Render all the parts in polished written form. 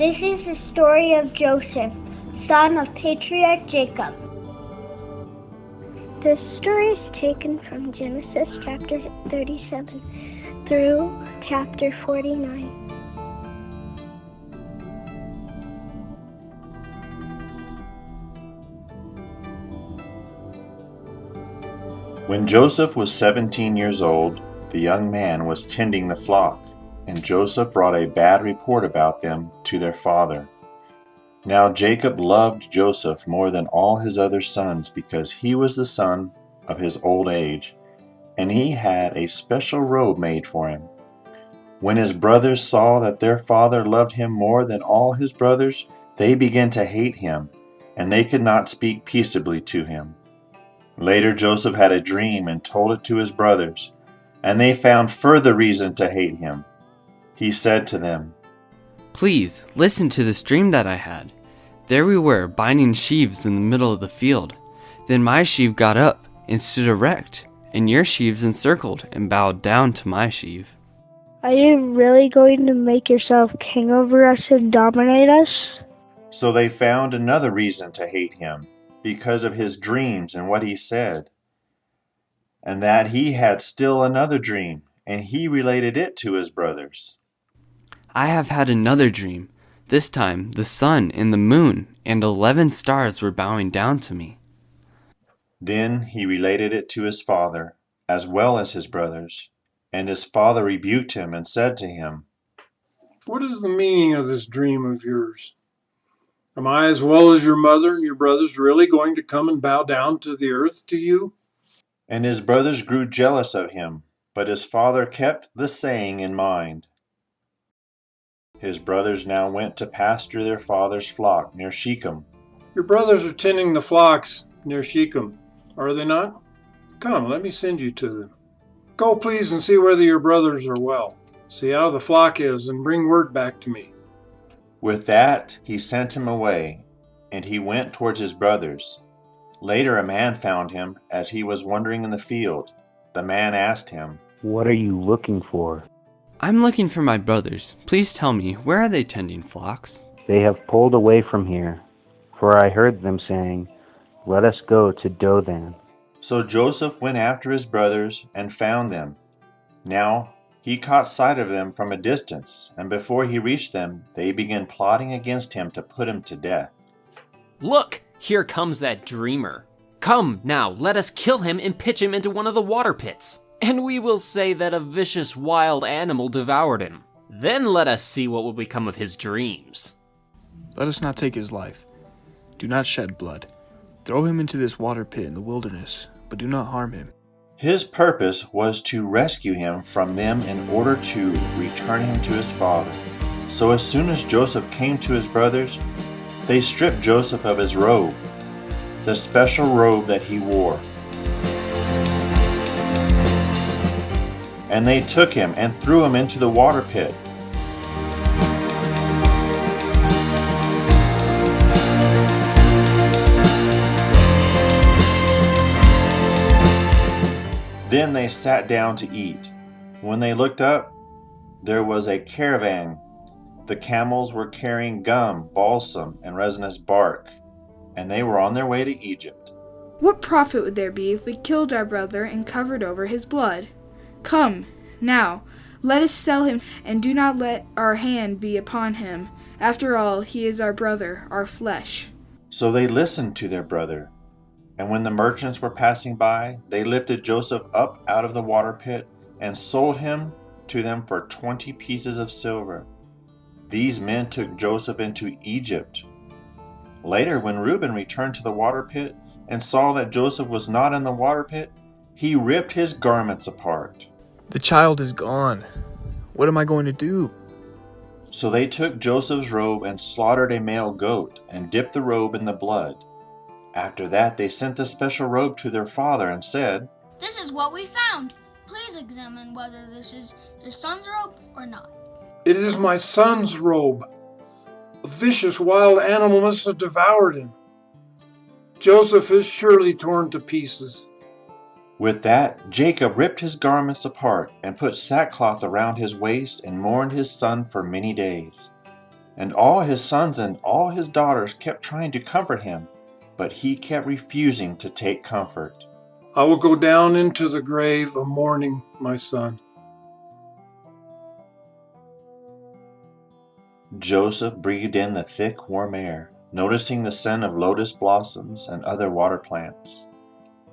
This is the story of Joseph, son of patriarch Jacob. The story is taken from Genesis chapter 37 through chapter 49. When Joseph was 17 years old, the young man was tending the flock, and Joseph brought a bad report about them to their father. Now Jacob loved Joseph more than all his other sons because he was the son of his old age, and he had a special robe made for him. When his brothers saw that their father loved him more than all his brothers, they began to hate him, and they could not speak peaceably to him. Later Joseph had a dream and told it to his brothers, and they found further reason to hate him. He said to them, "Please, listen to this dream that I had. There we were, binding sheaves in the middle of the field. Then my sheaf got up and stood erect, and your sheaves encircled and bowed down to my sheaf." Are you really going to make yourself king over us and dominate us? So they found another reason to hate him, because of his dreams and what he said, and that he had still another dream, and he related it to his brothers. "I have had another dream. This time the sun and the moon and 11 stars were bowing down to me." Then he related it to his father, as well as his brothers, and his father rebuked him and said to him, "What is the meaning of this dream of yours? Am I, as well as your mother and your brothers, really going to come and bow down to the earth to you?" And his brothers grew jealous of him, but his father kept the saying in mind. His brothers now went to pasture their father's flock near Shechem. "Your brothers are tending the flocks near Shechem, are they not? Come, let me send you to them. Go, please, and see whether your brothers are well. See how the flock is, and bring word back to me." With that, he sent him away, and he went towards his brothers. Later a man found him as he was wandering in the field. The man asked him, "What are you looking for?" "I'm looking for my brothers. Please tell me, where are they tending flocks?" "They have pulled away from here, for I heard them saying, 'Let us go to Dothan.'" So Joseph went after his brothers and found them. Now he caught sight of them from a distance, and before he reached them, they began plotting against him to put him to death. "Look, here comes that dreamer. Come now, let us kill him and pitch him into one of the water pits. And we will say that a vicious wild animal devoured him. Then let us see what will become of his dreams." "Let us not take his life. Do not shed blood. Throw him into this water pit in the wilderness, but do not harm him." His purpose was to rescue him from them in order to return him to his father. So as soon as Joseph came to his brothers, they stripped Joseph of his robe, the special robe that he wore. And they took him and threw him into the water pit. Then they sat down to eat. When they looked up, there was a caravan. The camels were carrying gum, balsam, and resinous bark, and they were on their way to Egypt. "What profit would there be if we killed our brother and covered over his blood? Come, now, let us sell him, and do not let our hand be upon him. After all, he is our brother, our flesh." So they listened to their brother. And when the merchants were passing by, they lifted Joseph up out of the water pit and sold him to them for 20 pieces of silver. These men took Joseph into Egypt. Later, when Reuben returned to the water pit and saw that Joseph was not in the water pit, he ripped his garments apart. "The child is gone. What am I going to do?" So they took Joseph's robe and slaughtered a male goat and dipped the robe in the blood. After that, they sent the special robe to their father and said, "This is what we found. Please examine whether this is your son's robe or not." "It is my son's robe. A vicious wild animal must have devoured him. Joseph is surely torn to pieces." With that, Jacob ripped his garments apart and put sackcloth around his waist and mourned his son for many days. And all his sons and all his daughters kept trying to comfort him, but he kept refusing to take comfort. I will go down into the grave a mourning, my son. Joseph breathed in the thick, warm air, noticing the scent of lotus blossoms and other water plants.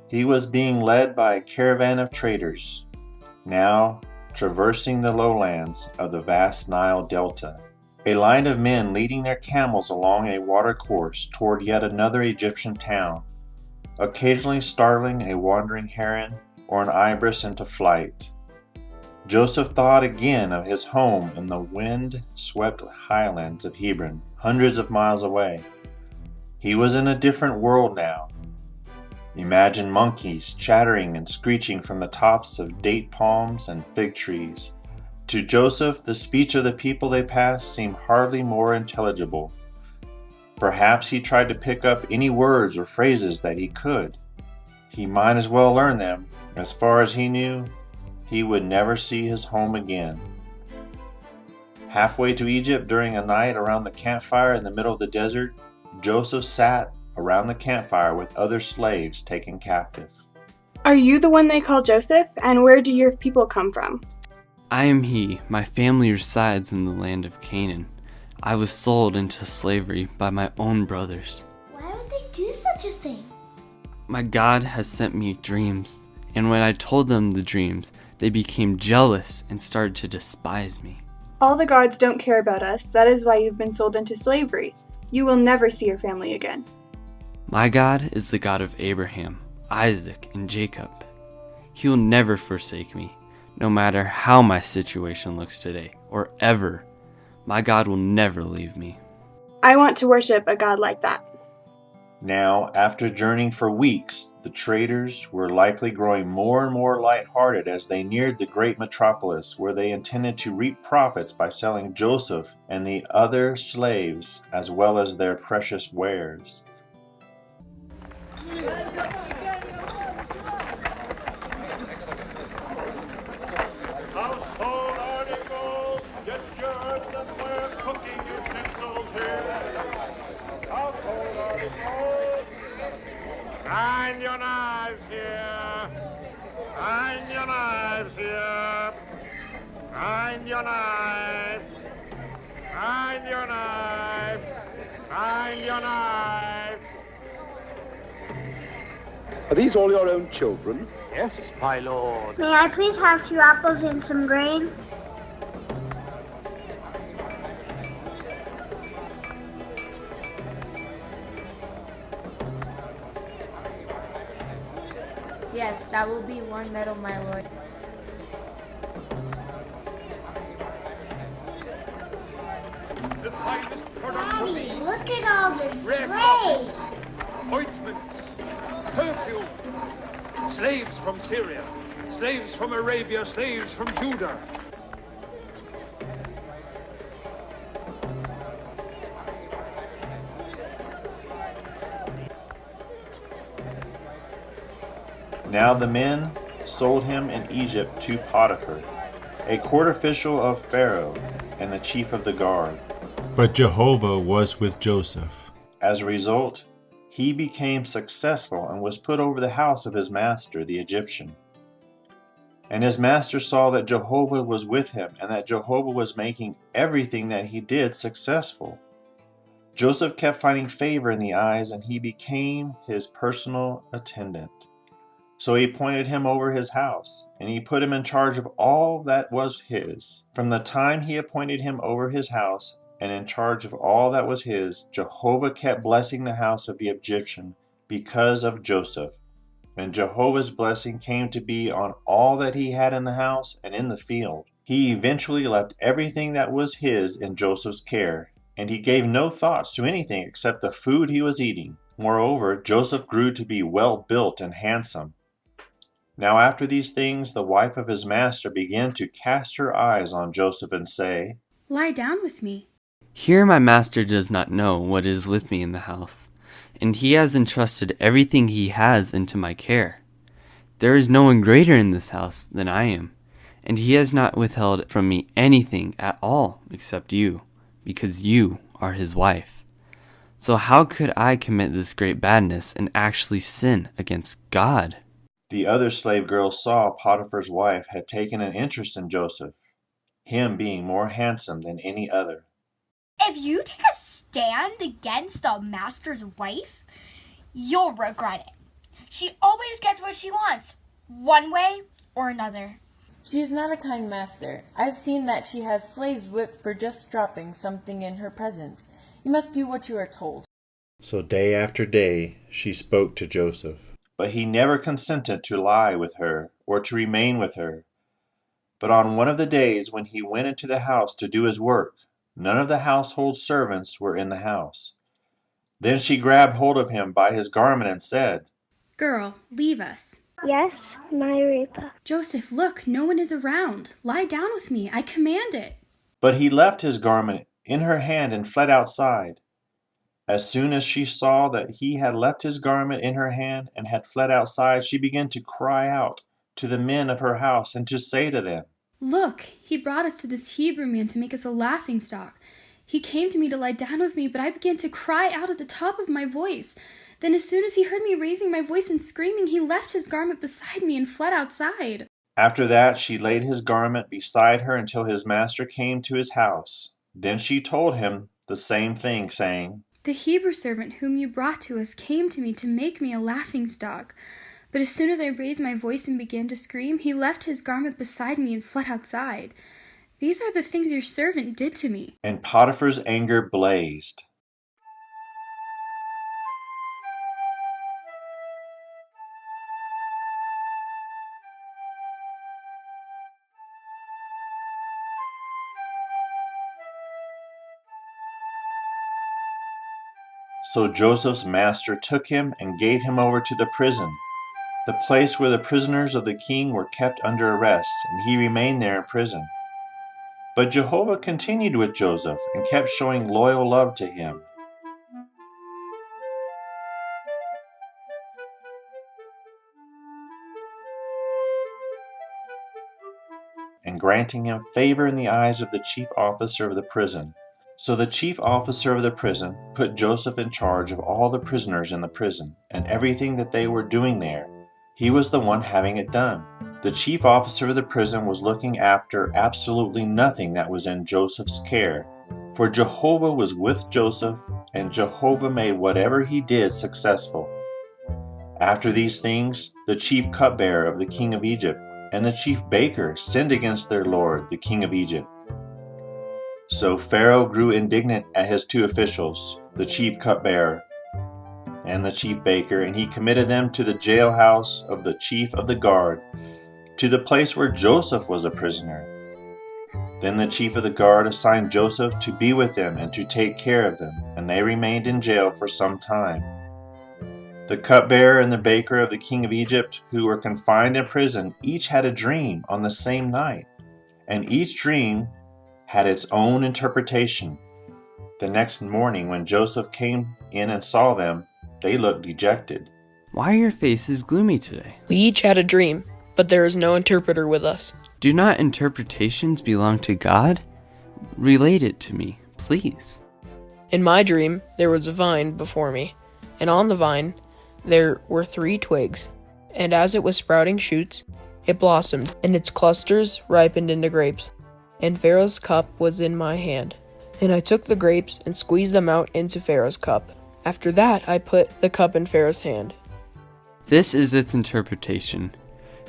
He was being led by a caravan of traders, now traversing the lowlands of the vast Nile Delta. A line of men leading their camels along a water course toward yet another Egyptian town, occasionally startling a wandering heron or an ibis into flight. Joseph thought again of his home in the wind-swept highlands of Hebron, hundreds of miles away. He was in a different world now. Imagine monkeys chattering and screeching from the tops of date palms and fig trees. To Joseph, the speech of the people they passed seemed hardly more intelligible. Perhaps he tried to pick up any words or phrases that he could. He might as well learn them. As far as he knew, he would never see his home again. Halfway to Egypt during a night around the campfire in the middle of the desert, Joseph sat around the campfire with other slaves taken captive. Are you the one they call Joseph? And where do your people come from? I am he. My family resides in the land of Canaan. I was sold into slavery by my own brothers. Why would they do such a thing? My God has sent me dreams, and when I told them the dreams, they became jealous and started to despise me. All the gods don't care about us. That is why you've been sold into slavery. You will never see your family again. My God is the God of Abraham, Isaac, and Jacob. He will never forsake me, no matter how my situation looks today, or ever. My God will never leave me. I want to worship a God like that. Now, after journeying for weeks, the traders were likely growing more and more lighthearted as they neared the great metropolis, where they intended to reap profits by selling Joseph and the other slaves, as well as their precious wares. Household articles, get your earthenware cooking utensils here. Household articles. Grind your knives here. Grind your knives here. Grind your knives. Grind your knives. Grind your knives. Are these all your own children? Yes, my lord. May I please have 2 apples and some grain? Yes, that will be 1 medal, my lord. Daddy, look at all this slaves. Ointments, perfume, slaves from Syria, slaves from Arabia, slaves from Judah. Now the men sold him in Egypt to Potiphar, a court official of Pharaoh and the chief of the guard. But Jehovah was with Joseph. As a result, he became successful and was put over the house of his master, the Egyptian. And his master saw that Jehovah was with him and that Jehovah was making everything that he did successful. Joseph kept finding favor in the eyes, and he became his personal attendant. So he appointed him over his house, and he put him in charge of all that was his. From the time he appointed him over his house and in charge of all that was his, Jehovah kept blessing the house of the Egyptian because of Joseph. And Jehovah's blessing came to be on all that he had in the house and in the field. He eventually left everything that was his in Joseph's care, and he gave no thoughts to anything except the food he was eating. Moreover, Joseph grew to be well built and handsome. Now after these things, the wife of his master began to cast her eyes on Joseph and say, "Lie down with me." Here my master does not know what is with me in the house, and he has entrusted everything he has into my care. There is no one greater in this house than I am, and he has not withheld from me anything at all except you, because you are his wife. So how could I commit this great badness and actually sin against God?" The other slave girls saw Potiphar's wife had taken an interest in Joseph, him being more handsome than any other. "If you take a stand against the master's wife, you'll regret it. She always gets what she wants, one way or another." "She is not a kind master. I've seen that she has slaves whipped for just dropping something in her presence. You must do what you are told." So day after day she spoke to Joseph. But he never consented to lie with her or to remain with her. But on one of the days when he went into the house to do his work, none of the household servants were in the house. Then she grabbed hold of him by his garment and said, "Girl, leave us." Yes, my Reaper. "Joseph, look, no one is around. Lie down with me. I command it." But he left his garment in her hand and fled outside. As soon as she saw that he had left his garment in her hand and had fled outside, she began to cry out to the men of her house and to say to them, "Look, he brought us to this Hebrew man to make us a laughingstock. He came to me to lie down with me, but I began to cry out at the top of my voice. Then as soon as he heard me raising my voice and screaming, he left his garment beside me and fled outside." After that, she laid his garment beside her until his master came to his house. Then she told him the same thing, saying, "The Hebrew servant whom you brought to us came to me to make me a laughingstock. But as soon as I raised my voice and began to scream, he left his garment beside me and fled outside. These are the things your servant did to me." And Potiphar's anger blazed. So Joseph's master took him and gave him over to the prison, the place where the prisoners of the king were kept under arrest, and he remained there in prison. But Jehovah continued with Joseph and kept showing loyal love to him. And granting him favor in the eyes of the chief officer of the prison. So the chief officer of the prison put Joseph in charge of all the prisoners in the prison and everything that they were doing there. He was the one having it done. The chief officer of the prison was looking after absolutely nothing that was in Joseph's care. For Jehovah was with Joseph, and Jehovah made whatever he did successful. After these things, the chief cupbearer of the king of Egypt and the chief baker sinned against their lord, the king of Egypt. So Pharaoh grew indignant at his two officials, the chief cupbearer and the chief baker, and he committed them to the jailhouse of the chief of the guard, to the place where Joseph was a prisoner. Then the chief of the guard assigned Joseph to be with them and to take care of them, and they remained in jail for some time. The cupbearer and the baker of the king of Egypt, who were confined in prison, each had a dream on the same night, and each dream had its own interpretation. The next morning, when Joseph came in and saw them, they looked dejected. "Why are your faces gloomy today?" "We each had a dream, but there is no interpreter with us." "Do not interpretations belong to God? Relate it to me, please." "In my dream, there was a vine before me, and on the vine there were 3 twigs, and as it was sprouting shoots, it blossomed, and its clusters ripened into grapes. And Pharaoh's cup was in my hand, and I took the grapes and squeezed them out into Pharaoh's cup. After that, I put the cup in Pharaoh's hand." This is its interpretation.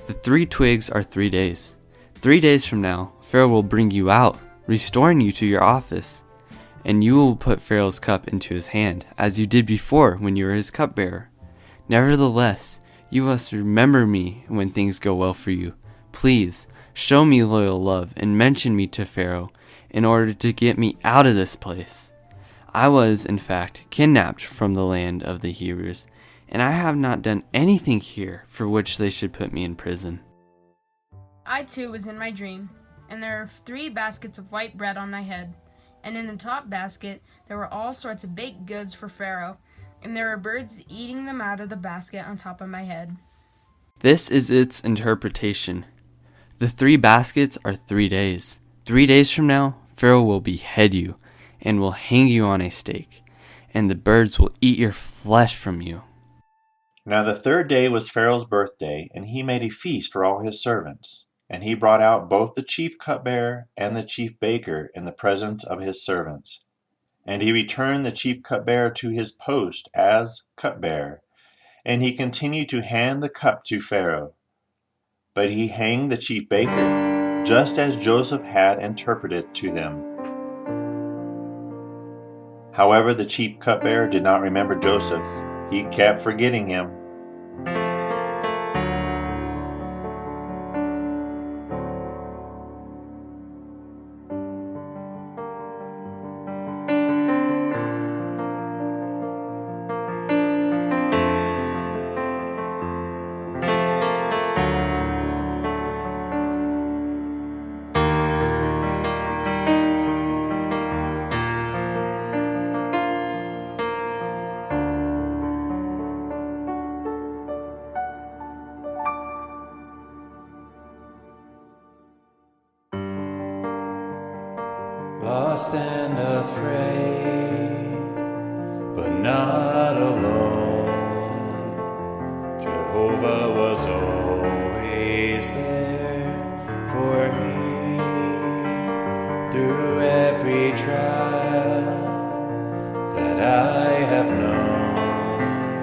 The 3 twigs are 3 days. 3 days from now, Pharaoh will bring you out, restoring you to your office, and you will put Pharaoh's cup into his hand, as you did before when you were his cupbearer. Nevertheless, you must remember me when things go well for you. Please, show me loyal love and mention me to Pharaoh in order to get me out of this place. I was, in fact, kidnapped from the land of the Hebrews, and I have not done anything here for which they should put me in prison." I too was in my dream, and there were 3 baskets of white bread on my head, and in the top basket there were all sorts of baked goods for Pharaoh, and there were birds eating them out of the basket on top of my head. This is its interpretation. The 3 baskets are 3 days. 3 days from now, Pharaoh will behead you, and will hang you on a stake, and the birds will eat your flesh from you." Now the third day was Pharaoh's birthday, and he made a feast for all his servants. And he brought out both the chief cupbearer and the chief baker in the presence of his servants. And he returned the chief cupbearer to his post as cupbearer, and he continued to hand the cup to Pharaoh. But he hanged the chief baker, just as Joseph had interpreted to them. However, the chief cupbearer did not remember Joseph. He kept forgetting him. Lost and afraid, but not alone. Jehovah was always there for me through every trial that I have known.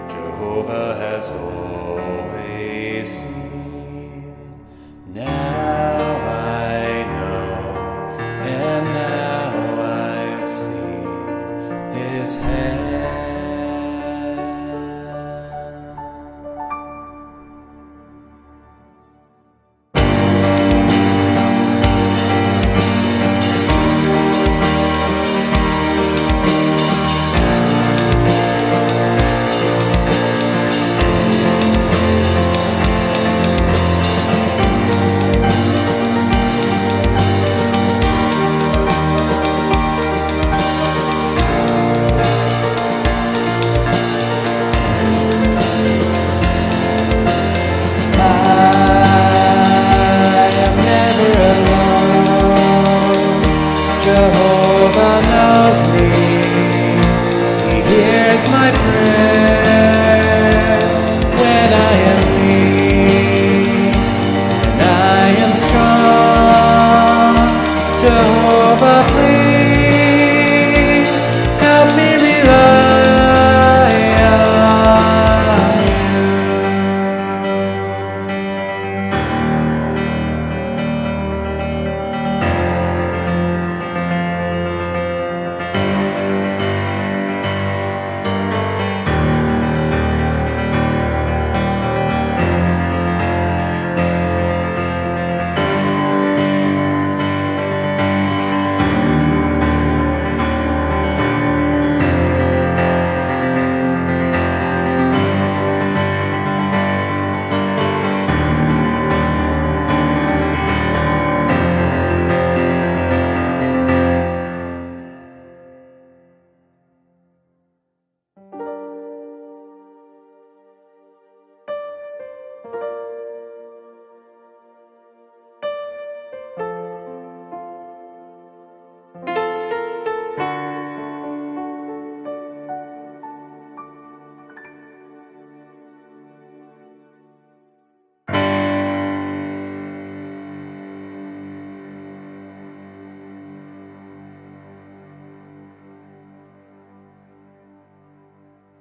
Jehovah has always seen. Now I know, and now I've seen his hand. Jehovah knows me, He hears my prayers when I am weak and I am strong. Jehovah, please help me rely on you.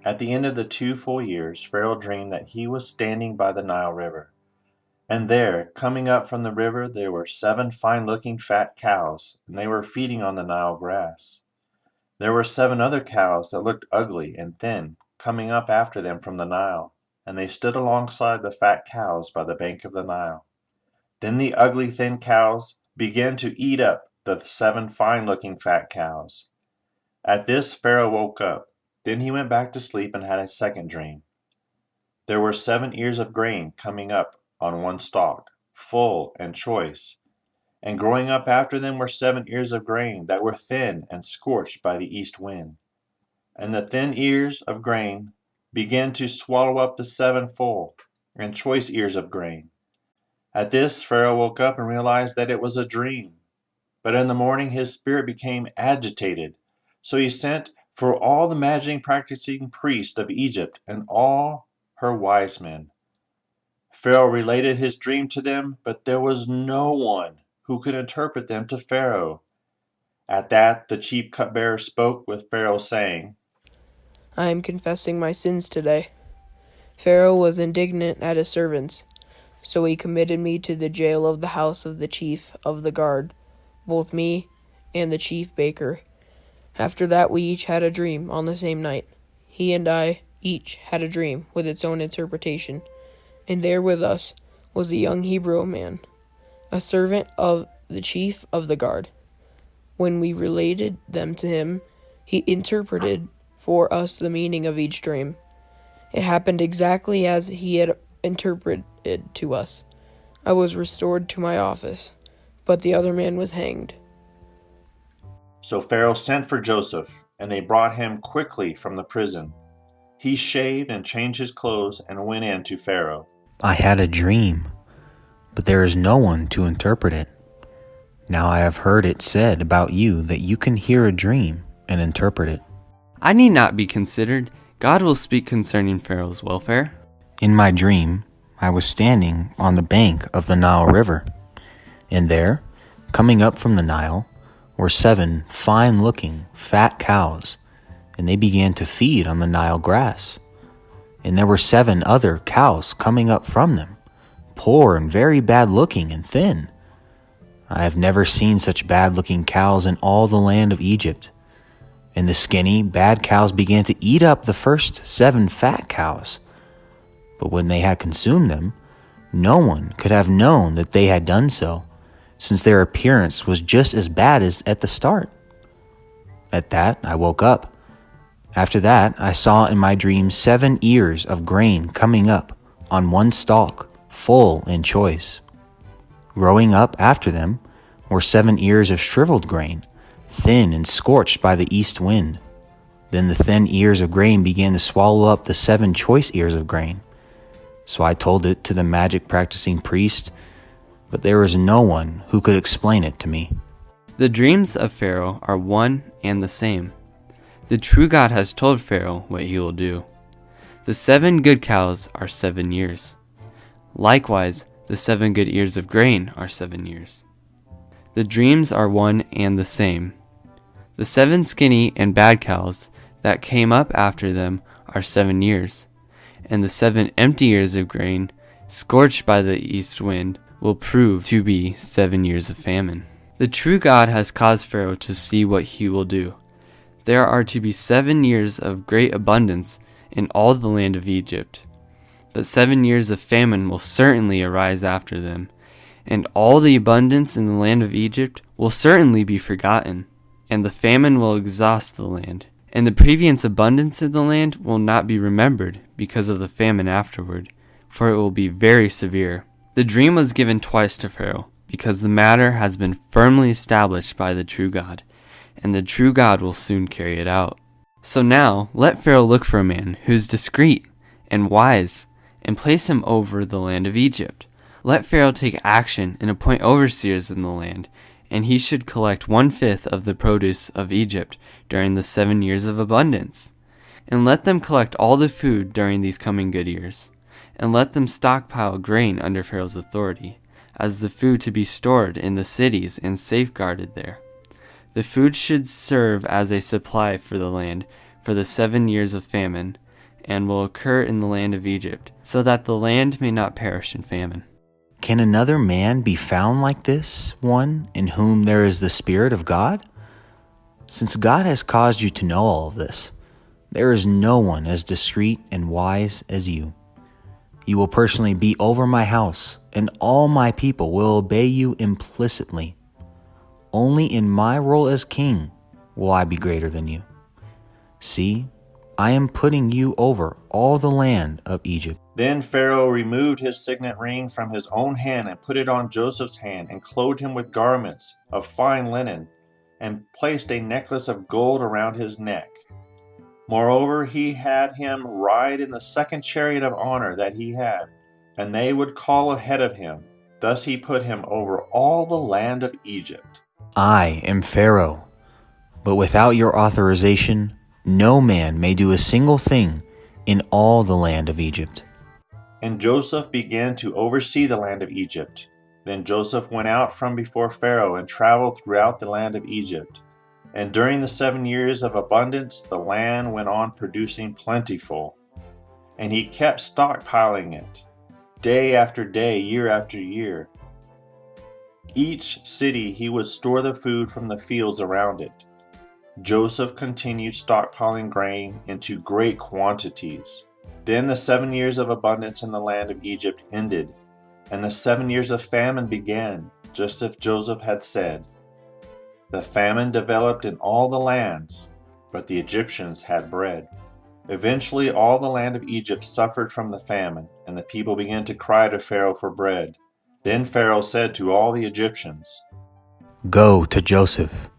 At the end of the 2 full years, Pharaoh dreamed that he was standing by the Nile River. And there, coming up from the river, there were 7 fine-looking fat cows, and they were feeding on the Nile grass. There were 7 other cows that looked ugly and thin, coming up after them from the Nile, and they stood alongside the fat cows by the bank of the Nile. Then the ugly thin cows began to eat up the 7 fine-looking fat cows. At this, Pharaoh woke up. Then he went back to sleep and had a second dream. There were 7 ears of grain coming up on one stalk, full and choice, and growing up after them were 7 ears of grain that were thin and scorched by the east wind. And the thin ears of grain began to swallow up the 7 full and choice ears of grain. At this, Pharaoh woke up and realized that it was a dream. But in the morning his spirit became agitated. So he sent for all the magic practicing priests of Egypt and all her wise men. Pharaoh related his dream to them, but there was no one who could interpret them to Pharaoh. At that the chief cupbearer spoke with Pharaoh, saying, I am confessing my sins today. Pharaoh was indignant at his servants, so he committed me to the jail of the house of the chief of the guard, both me and the chief baker. After that we each had a dream on the same night. He and I each had a dream with its own interpretation, and there with us was a young Hebrew man, a servant of the chief of the guard. When we related them to him, he interpreted for us the meaning of each dream. It happened exactly as he had interpreted to us. I was restored to my office, but the other man was hanged. So Pharaoh sent for Joseph, and they brought him quickly from the prison. He shaved and changed his clothes and went in to Pharaoh. I had a dream, but there is no one to interpret it. Now I have heard it said about you that you can hear a dream and interpret it. I need not be considered. God will speak concerning Pharaoh's welfare. In my dream, I was standing on the bank of the Nile River, and there, coming up from the Nile, were 7 fine-looking, fat cows, and they began to feed on the Nile grass. And there were 7 other cows coming up from them, poor and very bad-looking and thin. I have never seen such bad-looking cows in all the land of Egypt. And the skinny, bad cows began to eat up the first 7 fat cows. But when they had consumed them, no one could have known that they had done so, since their appearance was just as bad as at the start. At that, I woke up. After that, I saw in my dream 7 ears of grain coming up on one stalk, full and choice. Growing up after them were 7 ears of shriveled grain, thin and scorched by the east wind. Then the thin ears of grain began to swallow up the 7 choice ears of grain. So I told it to the magic practicing priest, but there was no one who could explain it to me. The dreams of Pharaoh are one and the same. The true God has told Pharaoh what he will do. The 7 good cows are 7 years. Likewise, the 7 good ears of grain are 7 years. The dreams are one and the same. The 7 skinny and bad cows that came up after them are 7 years, and the 7 empty ears of grain, scorched by the east wind, will prove to be 7 years of famine. The true God has caused Pharaoh to see what he will do. There are to be 7 years of great abundance in all the land of Egypt, but 7 years of famine will certainly arise after them, and all the abundance in the land of Egypt will certainly be forgotten, and the famine will exhaust the land, and the previous abundance of the land will not be remembered because of the famine afterward, for it will be very severe. The dream was given twice to Pharaoh, because the matter has been firmly established by the true God, and the true God will soon carry it out. So now, let Pharaoh look for a man who is discreet and wise, and place him over the land of Egypt. Let Pharaoh take action and appoint overseers in the land, and he should collect 1/5 of the produce of Egypt during the 7 years of abundance. And let them collect all the food during these coming good years, and let them stockpile grain under Pharaoh's authority, as the food to be stored in the cities and safeguarded there. The food should serve as a supply for the land for the 7 years of famine, and will occur in the land of Egypt, so that the land may not perish in famine. Can another man be found like this one in whom there is the Spirit of God? Since God has caused you to know all of this, there is no one as discreet and wise as you. You will personally be over my house, and all my people will obey you implicitly. Only in my role as king will I be greater than you. See, I am putting you over all the land of Egypt. Then Pharaoh removed his signet ring from his own hand and put it on Joseph's hand, and clothed him with garments of fine linen, and placed a necklace of gold around his neck. Moreover, he had him ride in the 2nd chariot of honor that he had, and they would call ahead of him. Thus he put him over all the land of Egypt. I am Pharaoh, but without your authorization, no man may do a single thing in all the land of Egypt. And Joseph began to oversee the land of Egypt. Then Joseph went out from before Pharaoh and traveled throughout the land of Egypt. And during the 7 years of abundance, the land went on producing plentiful. And he kept stockpiling it, day after day, year after year. Each city he would store the food from the fields around it. Joseph continued stockpiling grain into great quantities. Then the 7 years of abundance in the land of Egypt ended, and the 7 years of famine began, just as Joseph had said. The famine developed in all the lands, but the Egyptians had bread. Eventually all the land of Egypt suffered from the famine, and the people began to cry to Pharaoh for bread. Then Pharaoh said to all the Egyptians, Go to Joseph,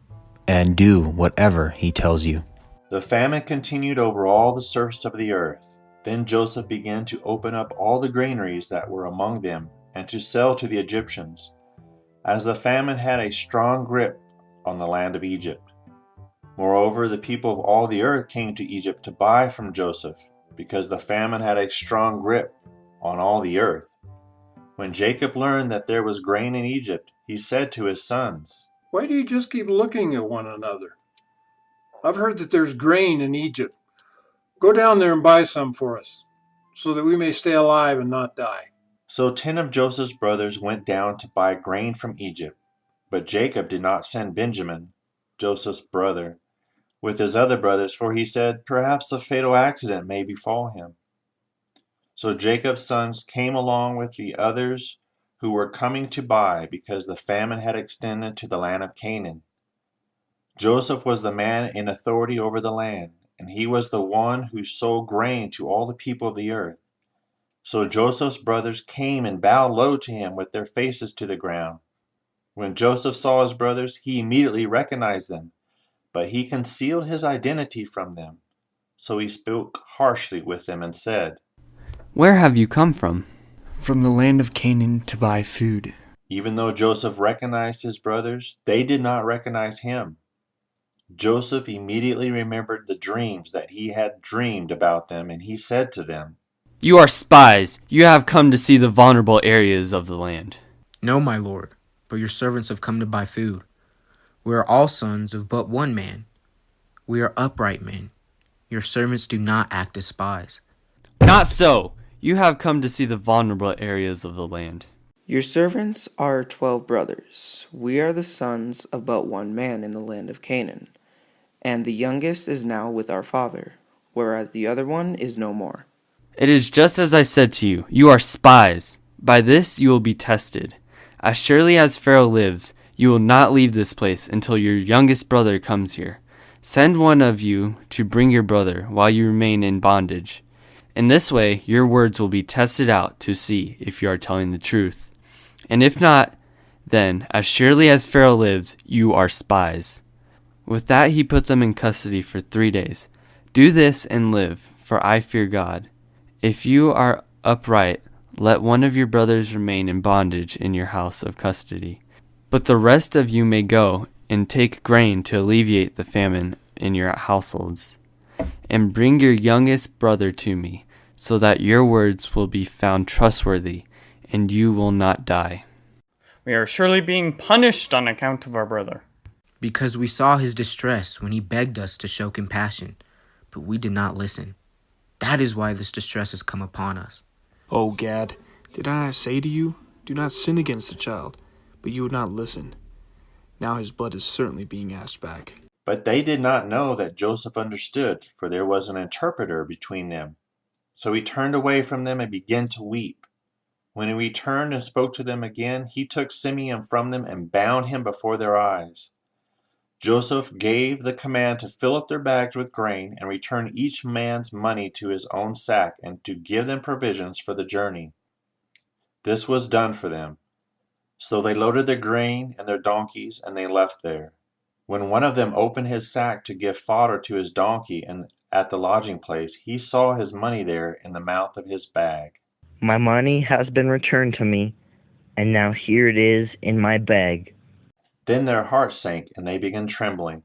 and do whatever he tells you. The famine continued over all the surface of the earth. Then Joseph began to open up all the granaries that were among them, and to sell to the Egyptians, as the famine had a strong grip on the land of Egypt. Moreover, the people of all the earth came to Egypt to buy from Joseph, because the famine had a strong grip on all the earth. When Jacob learned that there was grain in Egypt, he said to his sons, Why do you just keep looking at one another? I've heard that there's grain in Egypt. Go down there and buy some for us, so that we may stay alive and not die. So 10 of Joseph's brothers went down to buy grain from Egypt. But Jacob did not send Benjamin, Joseph's brother, with his other brothers, for he said, Perhaps a fatal accident may befall him. So Jacob's sons came along with the others who were coming to buy, because the famine had extended to the land of Canaan. Joseph was the man in authority over the land, and he was the one who sold grain to all the people of the earth. So Joseph's brothers came and bowed low to him with their faces to the ground. When Joseph saw his brothers, he immediately recognized them, but he concealed his identity from them. So he spoke harshly with them and said, Where have you come from? From the land of Canaan to buy food. Even though Joseph recognized his brothers, they did not recognize him. Joseph immediately remembered the dreams that he had dreamed about them, and he said to them, You are spies. You have come to see the vulnerable areas of the land. No, my lord, but your servants have come to buy food. We are all sons of but one man. We are upright men. Your servants do not act as spies. Not so. You have come to see the vulnerable areas of the land. Your servants are 12 brothers. We are the sons of but one man in the land of Canaan. And the youngest is now with our father, whereas the other one is no more. It is just as I said to you. You are spies. By this you will be tested. As surely as Pharaoh lives, you will not leave this place until your youngest brother comes here. Send one of you to bring your brother while you remain in bondage. In this way, your words will be tested out to see if you are telling the truth. And if not, then, as surely as Pharaoh lives, you are spies. With that he put them in custody for 3 days. Do this and live, for I fear God. If you are upright, let one of your brothers remain in bondage in your house of custody. But the rest of you may go and take grain to alleviate the famine in your households. And bring your youngest brother to me, so that your words will be found trustworthy, and you will not die. We are surely being punished on account of our brother. Because we saw his distress when he begged us to show compassion, but we did not listen. That is why this distress has come upon us. Oh, Gad, did I not say to you, do not sin against the child? But you would not listen. Now his blood is certainly being asked back. But they did not know that Joseph understood, for there was an interpreter between them. So he turned away from them and began to weep. When he returned and spoke to them again, he took Simeon from them and bound him before their eyes. Joseph gave the command to fill up their bags with grain and return each man's money to his own sack, and to give them provisions for the journey. This was done for them. So they loaded their grain and their donkeys, and they left there. When one of them opened his sack to give fodder to his donkey and at the lodging place, he saw his money there in the mouth of his bag. My money has been returned to me, and now here it is in my bag. Then their hearts sank, and they began trembling.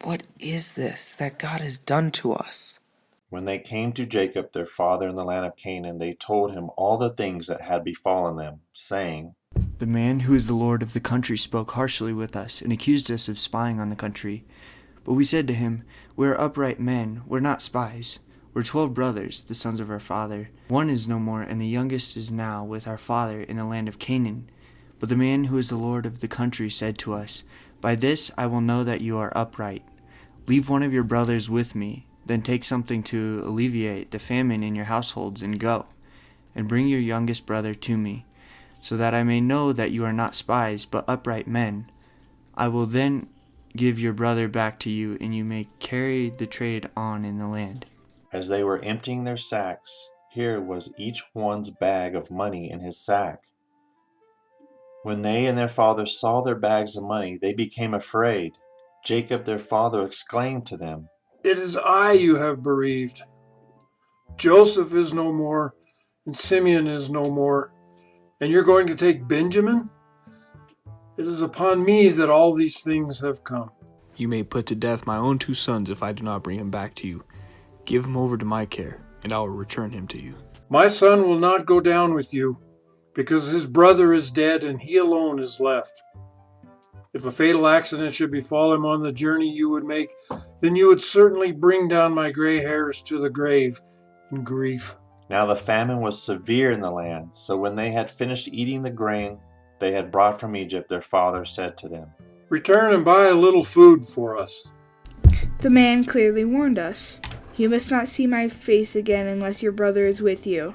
What is this that God has done to us? When they came to Jacob their father in the land of Canaan, they told him all the things that had befallen them, saying, The man who is the lord of the country spoke harshly with us and accused us of spying on the country. But we said to him, We are upright men, we're not spies. We're 12 brothers, the sons of our father. One is no more, and the youngest is now with our father in the land of Canaan. But the man who is the lord of the country said to us, By this I will know that you are upright. Leave one of your brothers with me, then take something to alleviate the famine in your households and go, and bring your youngest brother to me, so that I may know that you are not spies, but upright men. I will then give your brother back to you, and you may carry the trade on in the land. As they were emptying their sacks, here was each one's bag of money in his sack. When they and their father saw their bags of money, they became afraid. Jacob their father exclaimed to them, It is I you have bereaved. Joseph is no more, and Simeon is no more, and you're going to take Benjamin? It is upon me that all these things have come. You may put to death my own 2 sons if I do not bring him back to you. Give him over to my care, and I will return him to you. My son will not go down with you, because his brother is dead and he alone is left. If a fatal accident should befall him on the journey you would make, then you would certainly bring down my gray hairs to the grave in grief. Now the famine was severe in the land, so when they had finished eating the grain they had brought from Egypt, their father said to them, Return and buy a little food for us. The man clearly warned us. You must not see my face again unless your brother is with you.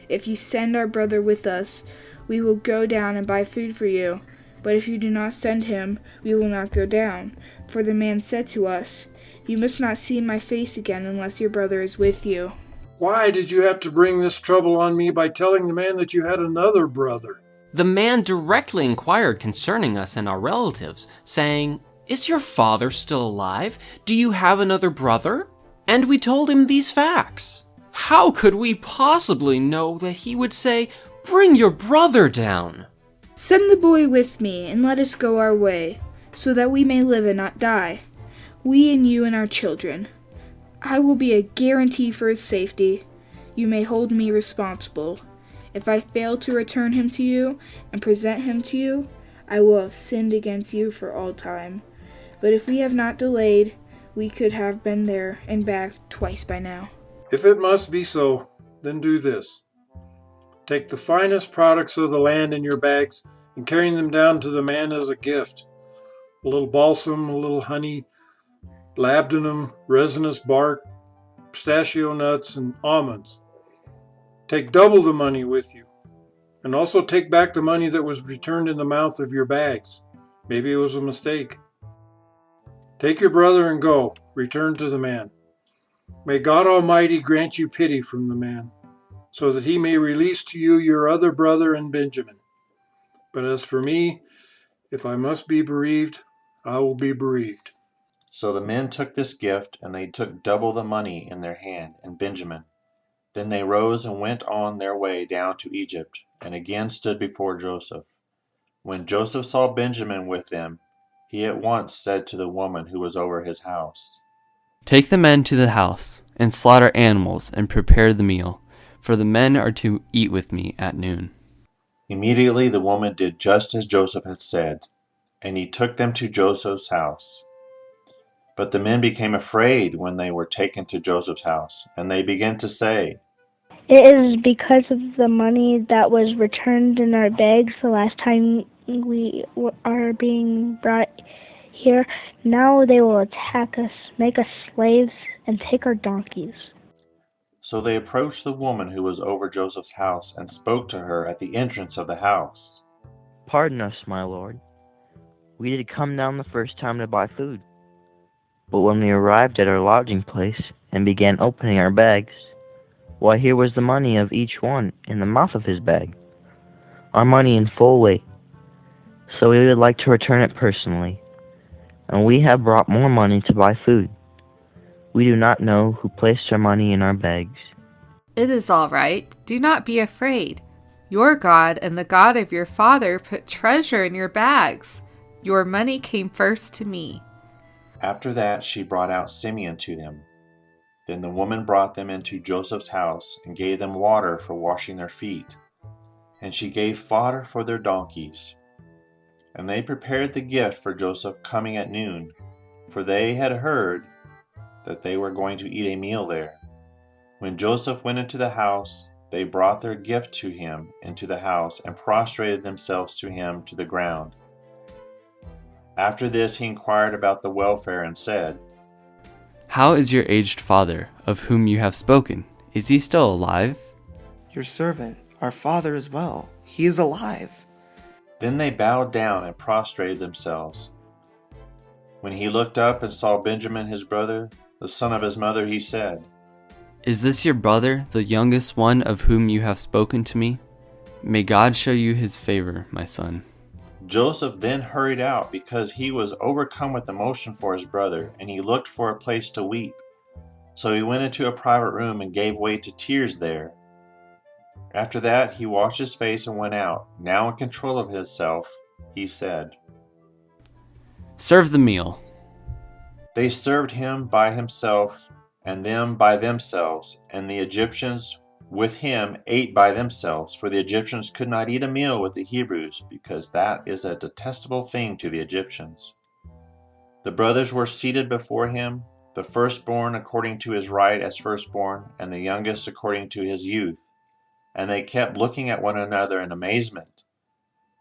If you send our brother with us, we will go down and buy food for you. But if you do not send him, we will not go down. For the man said to us, You must not see my face again unless your brother is with you. Why did you have to bring this trouble on me by telling the man that you had another brother? The man directly inquired concerning us and our relatives, saying, Is your father still alive? Do you have another brother? And we told him these facts. How could we possibly know that he would say, Bring your brother down? Send the boy with me, and let us go our way, so that we may live and not die, we and you and our children. I will be a guarantee for his safety. You may hold me responsible. If I fail to return him to you and present him to you, I will have sinned against you for all time. But if we have not delayed, we could have been there and back twice by now. If it must be so, then do this. Take the finest products of the land in your bags and carry them down to the man as a gift. A little balsam, a little honey, labdanum, resinous bark, pistachio nuts, and almonds. Take double the money with you. And also take back the money that was returned in the mouth of your bags. Maybe it was a mistake. Take your brother and go. Return to the man. May God Almighty grant you pity from the man, so that he may release to you your other brother and Benjamin. But as for me, if I must be bereaved, I will be bereaved. So the men took this gift, and they took double the money in their hand and Benjamin. Then they rose and went on their way down to Egypt, and again stood before Joseph. When Joseph saw Benjamin with them, he at once said to the woman who was over his house, Take the men to the house, and slaughter animals, and prepare the meal, for the men are to eat with me at noon. Immediately the woman did just as Joseph had said, and he took them to Joseph's house. But the men became afraid when they were taken to Joseph's house, and they began to say, It is because of the money that was returned in our bags the last time we are being brought here. Now they will attack us, make us slaves, and take our donkeys. So they approached the woman who was over Joseph's house and spoke to her at the entrance of the house. Pardon us, my lord. We did come down the first time to buy food. But when we arrived at our lodging place and began opening our bags, why, here was the money of each one in the mouth of his bag, our money in full weight. So we would like to return it personally, and we have brought more money to buy food. We do not know who placed our money in our bags. It is all right. Do not be afraid. Your God and the God of your father put treasure in your bags. Your money came first to me. After that, she brought out Simeon to them. Then the woman brought them into Joseph's house and gave them water for washing their feet. And she gave fodder for their donkeys. And they prepared the gift for Joseph coming at noon, for they had heard that they were going to eat a meal there. When Joseph went into the house, they brought their gift to him into the house and prostrated themselves to him to the ground. After this he inquired about the welfare and said, How is your aged father, of whom you have spoken? Is he still alive? Your servant, our father, is well. He is alive. Then they bowed down and prostrated themselves. When he looked up and saw Benjamin his brother, the son of his mother, he said, Is this your brother, the youngest one of whom you have spoken to me? May God show you his favor, my son. Joseph then hurried out because he was overcome with emotion for his brother, and he looked for a place to weep. So he went into a private room and gave way to tears there. After that, he washed his face and went out. Now in control of himself, he said, Serve the meal. They served him by himself, and them by themselves, and the Egyptians with him ate by themselves, for the Egyptians could not eat a meal with the Hebrews, because that is a detestable thing to the Egyptians. The brothers were seated before him, the firstborn according to his right as firstborn, and the youngest according to his youth. And they kept looking at one another in amazement.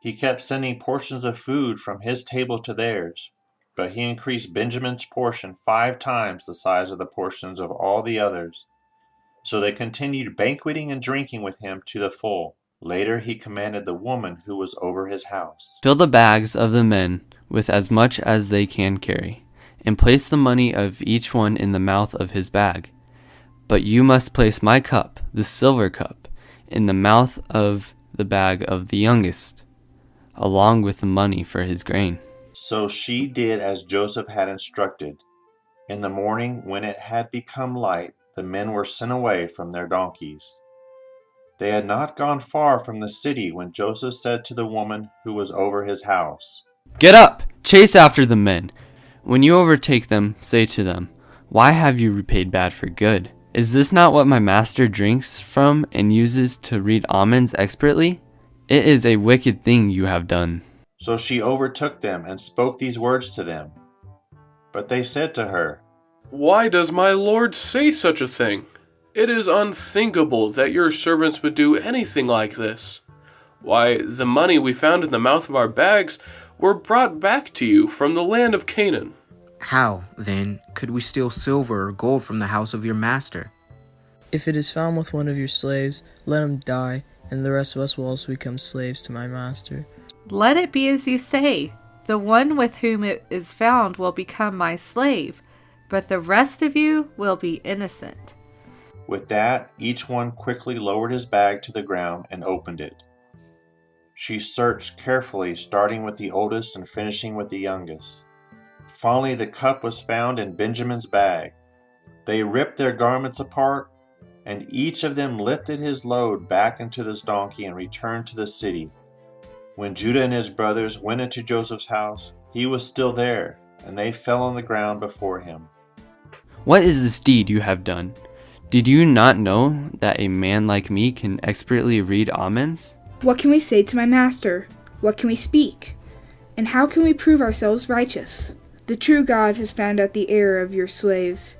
He kept sending portions of food from his table to theirs, but he increased Benjamin's portion 5 times the size of the portions of all the others. So they continued banqueting and drinking with him to the full. Later he commanded the woman who was over his house, Fill the bags of the men with as much as they can carry, and place the money of each one in the mouth of his bag. But you must place my cup, the silver cup, in the mouth of the bag of the youngest, along with the money for his grain. So she did as Joseph had instructed. In the morning, when it had become light, the men were sent away from their donkeys. They had not gone far from the city when Joseph said to the woman who was over his house, Get up! Chase after the men! When you overtake them, say to them, Why have you repaid bad for good? Is this not what my master drinks from and uses to read almonds expertly? It is a wicked thing you have done. So she overtook them and spoke these words to them. But they said to her, Why does my lord say such a thing? It is unthinkable that your servants would do anything like this. Why, the money we found in the mouth of our bags were brought back to you from the land of Canaan. How, then, could we steal silver or gold from the house of your master? If it is found with one of your slaves, let him die, and the rest of us will also become slaves to my master. Let it be as you say. The one with whom it is found will become my slave, but the rest of you will be innocent. With that, each one quickly lowered his bag to the ground and opened it. She searched carefully, starting with the oldest and finishing with the youngest. Finally, the cup was found in Benjamin's bag. They ripped their garments apart, and each of them lifted his load back into his donkey and returned to the city. When Judah and his brothers went into Joseph's house, he was still there, and they fell on the ground before him. What is this deed you have done? Did you not know that a man like me can expertly read omens? What can we say to my master? What can we speak? And how can we prove ourselves righteous? The true God has found out the error of your slaves.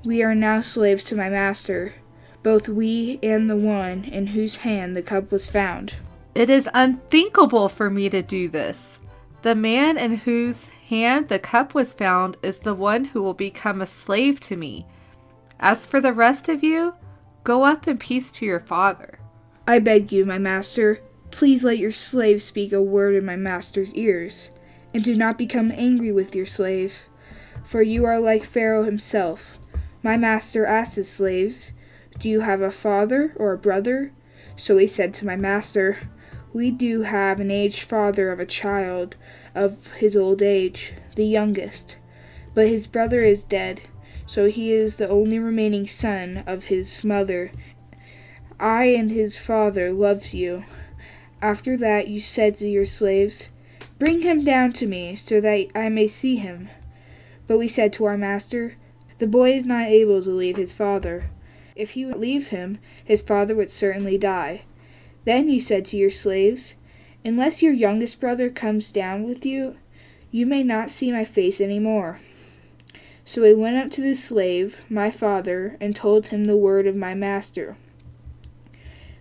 We are now slaves to my master, both we and the one in whose hand the cup was found. It is unthinkable for me to do this. The man in whose hand the cup was found is the one who will become a slave to me. As for the rest of you, go up in peace to your father. I beg you, my master, please let your slave speak a word in my master's ears, and do not become angry with your slave, for you are like Pharaoh himself. My master asked his slaves, Do you have a father or a brother? So he said to my master, We do have an aged father of a child of his old age, the youngest, but his brother is dead, so he is the only remaining son of his mother. I and his father loves you. After that you said to your slaves, "Bring him down to me, so that I may see him." But we said to our master, "The boy is not able to leave his father. If he would leave him, his father would certainly die." Then you said to your slaves, "Unless your youngest brother comes down with you, you may not see my face any more." So we went up to the slave, my father, and told him the word of my master.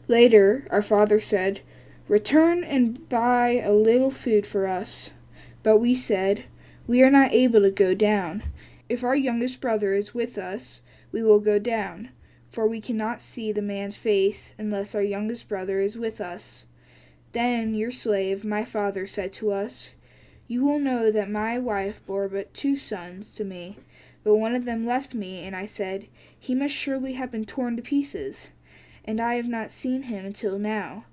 Later, our father said, "Return and buy a little food for us." But we said, "We are not able to go down. If our youngest brother is with us, we will go down, for we cannot see the man's face unless our youngest brother is with us." Then your slave, my father, said to us, "You will know that my wife bore but 2 sons to me, but one of them left me, and I said, 'He must surely have been torn to pieces,' and I have not seen him until now.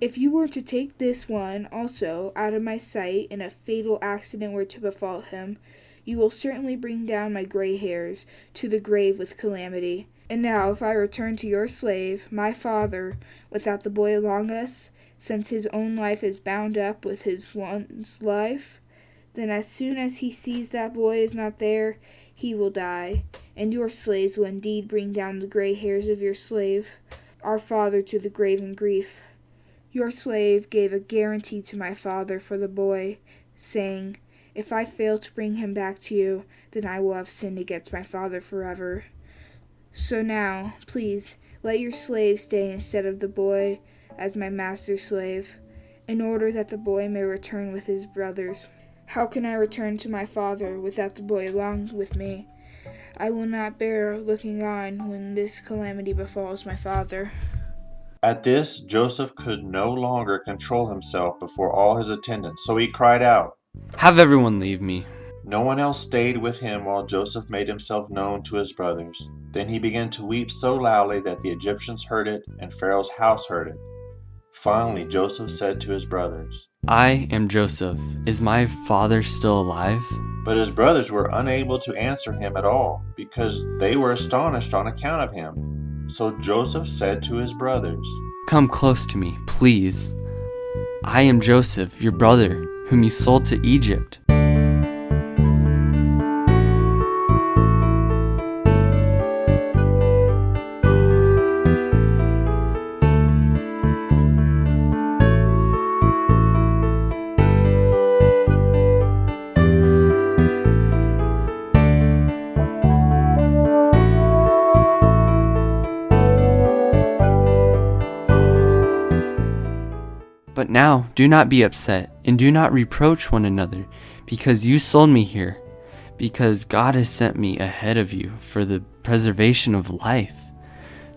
If you were to take this one also out of my sight, and a fatal accident were to befall him, you will certainly bring down my gray hairs to the grave with calamity. And now if I return to your slave, my father, without the boy among us, since his own life is bound up with his one's life, then as soon as he sees that boy is not there, he will die, and your slaves will indeed bring down the gray hairs of your slave, our father, to the grave in grief." Your slave gave a guarantee to my father for the boy, saying, "If I fail to bring him back to you, then I will have sinned against my father forever. So now, please, let your slave stay instead of the boy as my master's slave, in order that the boy may return with his brothers. How can I return to my father without the boy along with me? I will not bear looking on when this calamity befalls my father." At this, Joseph could no longer control himself before all his attendants, so he cried out. "Have everyone leave me." No one else stayed with him while Joseph made himself known to his brothers. Then he began to weep so loudly that the Egyptians heard it and Pharaoh's house heard it. Finally, Joseph said to his brothers, "I am Joseph. Is my father still alive?" But his brothers were unable to answer him at all, because they were astonished on account of him. So Joseph said to his brothers, "Come close to me, please. I am Joseph, your brother, whom you sold to Egypt." But now do not be upset, and do not reproach one another, because you sold me here, because God has sent me ahead of you for the preservation of life.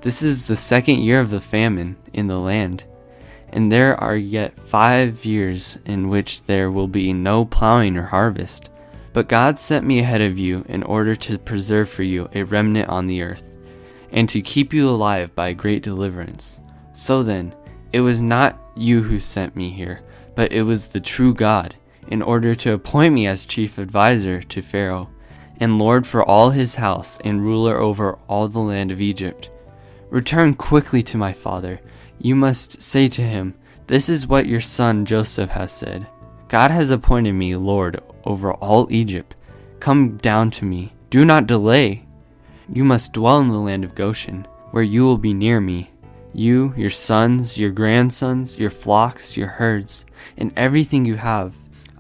This is the 2nd year of the famine in the land, and there are yet 5 years in which there will be no plowing or harvest. But God sent me ahead of you in order to preserve for you a remnant on the earth, and to keep you alive by great deliverance. So then, it was not you who sent me here, but it was the true God, in order to appoint me as chief advisor to Pharaoh, and lord for all his house, and ruler over all the land of Egypt. Return quickly to my father. You must say to him, 'This is what your son Joseph has said. God has appointed me lord over all Egypt. Come down to me. Do not delay. You must dwell in the land of Goshen, where you will be near me. You, your sons, your grandsons, your flocks, your herds, and everything you have.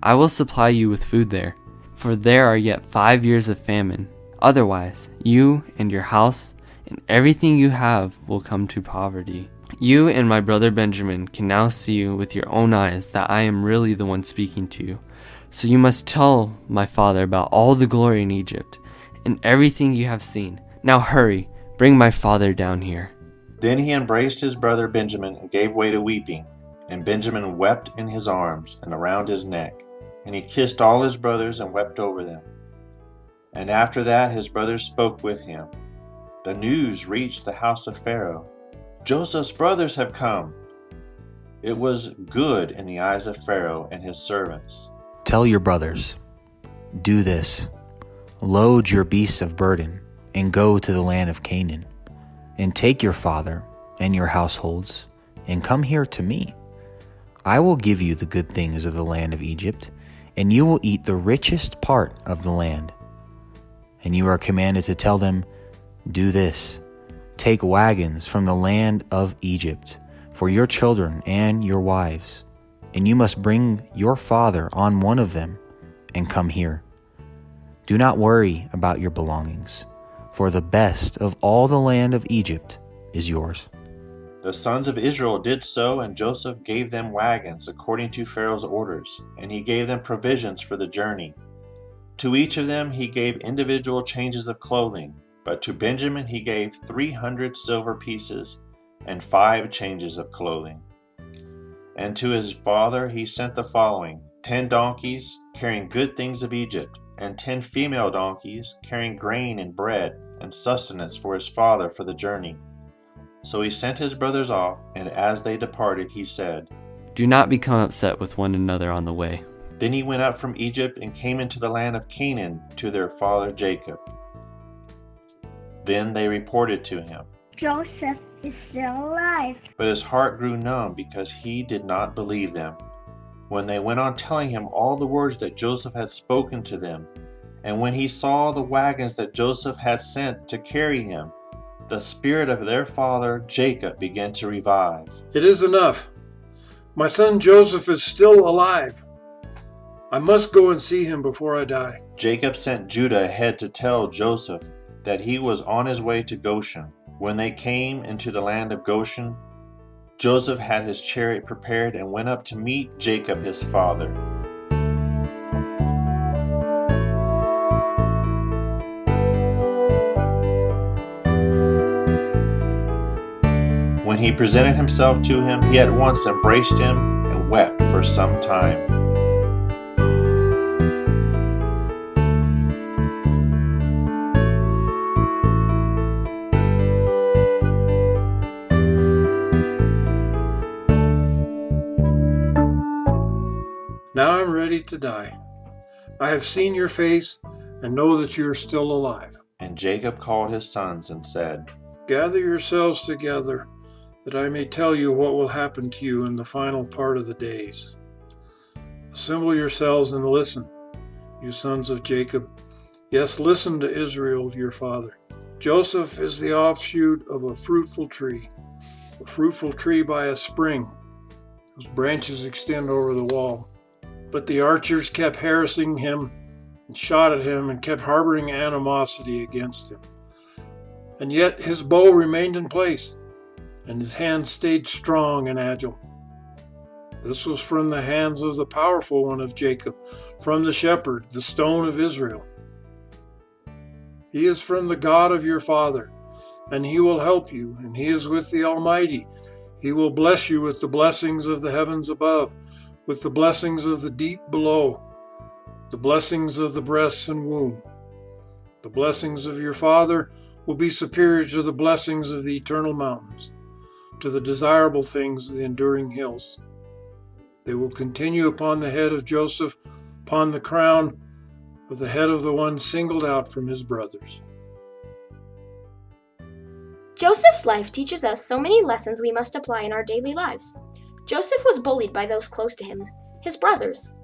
I will supply you with food there, for there are yet 5 years of famine. Otherwise, you and your house and everything you have will come to poverty. You and my brother Benjamin can now see with your own eyes that I am really the one speaking to you. So you must tell my father about all the glory in Egypt and everything you have seen. Now hurry, bring my father down here." Then he embraced his brother Benjamin and gave way to weeping. And Benjamin wept in his arms and around his neck. And he kissed all his brothers and wept over them. And after that his brothers spoke with him. The news reached the house of Pharaoh. "Joseph's brothers have come." It was good in the eyes of Pharaoh and his servants. Tell your brothers, do this. Load your beasts of burden and go to the land of Canaan. And take your father and your households, and come here to me. I will give you the good things of the land of Egypt, and you will eat the richest part of the land. And you are commanded to tell them, do this, take wagons from the land of Egypt for your children and your wives, and you must bring your father on one of them and come here. Do not worry about your belongings, for the best of all the land of Egypt is yours. The sons of Israel did so, and Joseph gave them wagons according to Pharaoh's orders, and he gave them provisions for the journey. To each of them he gave individual changes of clothing, but to Benjamin he gave 300 silver pieces and 5 changes of clothing. And to his father he sent the following: 10 donkeys carrying good things of Egypt, and 10 female donkeys carrying grain and bread and sustenance for his father for the journey. So he sent his brothers off, and as they departed he said, Do not become upset with one another on the way. Then he went up from Egypt and came into the land of Canaan to their father Jacob. Then they reported to him, Joseph is still alive. But his heart grew numb because he did not believe them. When they went on telling him all the words that Joseph had spoken to them, and when he saw the wagons that Joseph had sent to carry him, the spirit of their father Jacob began to revive. It is enough. My son Joseph is still alive. I must go and see him before I die. Jacob sent Judah ahead to tell Joseph that he was on his way to Goshen. When they came into the land of Goshen, Joseph had his chariot prepared and went up to meet Jacob his father. When he presented himself to him, he at once embraced him and wept for some time. Now I'm ready to die. I have seen your face and know that you are still alive. And Jacob called his sons and said, Gather yourselves together, that I may tell you what will happen to you in the final part of the days. Assemble yourselves and listen, you sons of Jacob. Yes, listen to Israel, your father. Joseph is the offshoot of a fruitful tree by a spring, whose branches extend over the wall. But the archers kept harassing him and shot at him and kept harboring animosity against him. And yet his bow remained in place, and his hand stayed strong and agile. This was from the hands of the powerful one of Jacob, from the shepherd, the stone of Israel. He is from the God of your father, and he will help you, and he is with the Almighty. He will bless you with the blessings of the heavens above, with the blessings of the deep below, the blessings of the breasts and womb. The blessings of your father will be superior to the blessings of the eternal mountains, to the desirable things of the enduring hills. They will continue upon the head of Joseph, upon the crown of the head of the one singled out from his brothers. Joseph's life teaches us so many lessons we must apply in our daily lives. Joseph was bullied by those close to him, his brothers.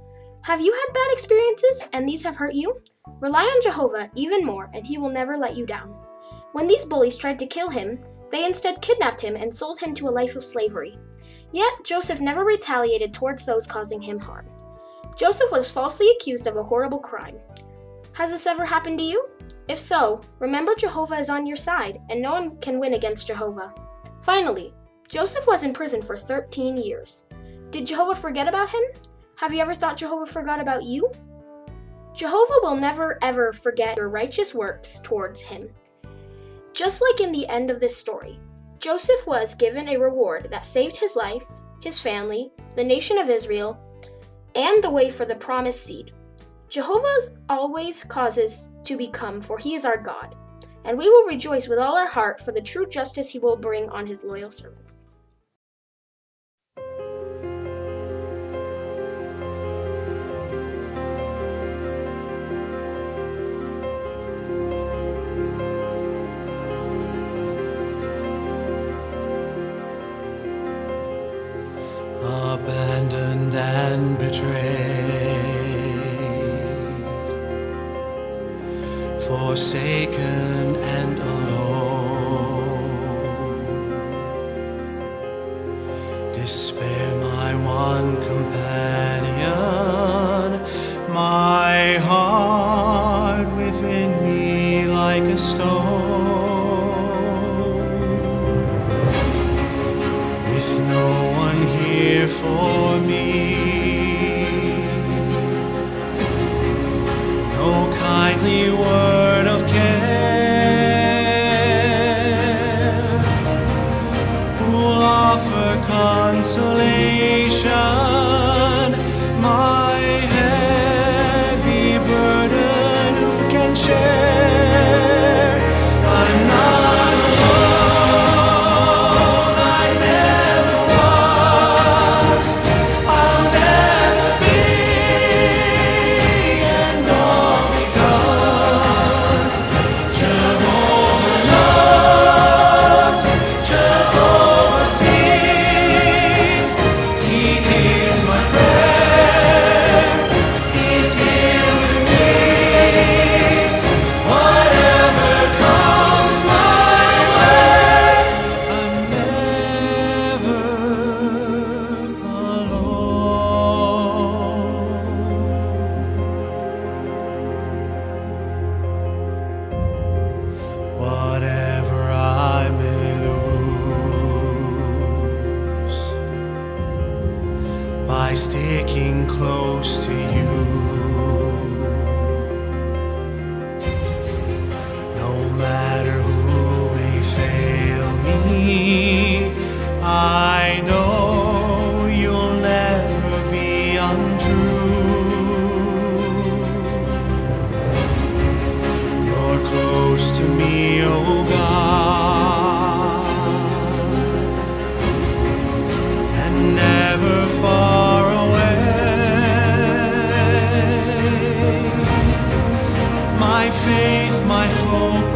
Have you had bad experiences and these have hurt you? Rely on Jehovah even more and he will never let you down. When these bullies tried to kill him, they instead kidnapped him and sold him to a life of slavery. Yet Joseph never retaliated towards those causing him harm. Joseph was falsely accused of a horrible crime. Has this ever happened to you? If so, remember Jehovah is on your side and no one can win against Jehovah. Finally, Joseph was in prison for 13 years. Did Jehovah forget about him? Have you ever thought Jehovah forgot about you? Jehovah will never ever forget your righteous works towards him. Just like in the end of this story, Joseph was given a reward that saved his life, his family, the nation of Israel, and the way for the promised seed. Jehovah always causes to become, for he is our God, and we will rejoice with all our heart for the true justice he will bring on his loyal servants. Abandon and betrayed, forsaken and alone. Despair, my one companion, my heart within me like a stone, with no one here for me, no kindly word of care, who'll offer consolation, my heavy burden who can share. I'm not alone, I never was, I'll never be, and all because Jehovah loves, Jehovah sees, He hears my prayer, He's here with me. Whatever comes my way, I'm never alone. Whatever I may lose by sticking close to you, no matter who may fail me, I know you'll never be untrue. You're close to me, oh God, and never far away. My faith, my hope